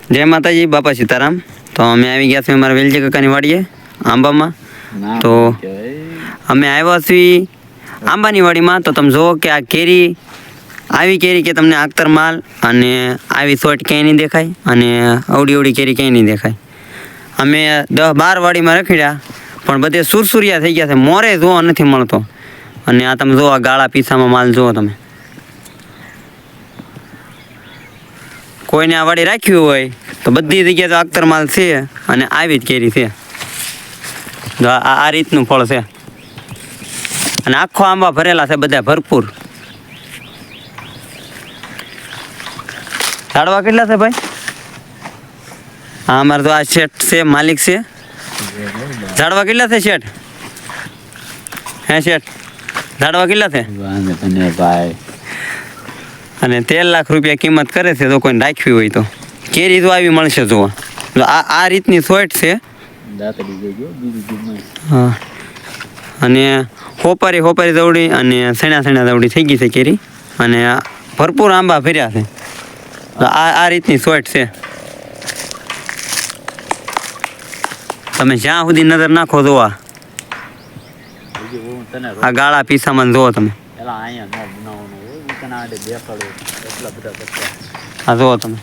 જય માતાજી, બાપા સીતારામ. તો અમે આવી ગયા છીએ અમારા વેલજી કાકાની વાડીએ આંબામાં. તો અમે આવ્યા છીએ આંબાની વાડીમાં. તો તમે જુઓ કે આ કેરી આવી કેરી કે તમને આખતર માલ અને આવી શોર્ટ ક્યાંય નહીં દેખાય અને અવડી અવડી કેરી ક્યાંય નહીં દેખાય. અમે 10-12 વાડીમાં રખડ્યા પણ બધે સુરસુરિયા થઈ ગયા છે, મોરે જોવા નથી મળતો. અને આ તમે જુઓ, આ ગાળા પીસામાં માલ જુઓ તમે. કોઈને આ વાડી રાખ્યું હોય તો બધી જગ્યાએ તો આખતર માલ છે અને આવી જ કેરી છે. આ રીતનું ફળ છે અને આખો આંબા ભરેલા છે, બધા ભરપૂર. ઝાડવા કેટલા છે ભાઈ? હા, અમારે તો આ શેઠ છે, માલિક છે. ઝાડવા કેટલા છે શેઠ? હે શેઠ, ઝાડવા કેટલા છે? ભાઈ અને 13 લાખ રૂપિયા કિંમત કરે છે. તો કોઈને રાખવી હોય તો કેરી તો આવી મળશે. જુઓ, આ રીતની શોર્ટ છે. હા, અને હોપારી દવડી અને સણા દવડી થઈ ગઈ છે કેરી અને ભરપૂર આંબા ફર્યા છે. આ રીતની શોર્ટ છે. તમે જ્યાં સુધી નજર નાખો જોવા આ ગાળા પીસામાં જુઓ તમે. આ જુઓ તમે.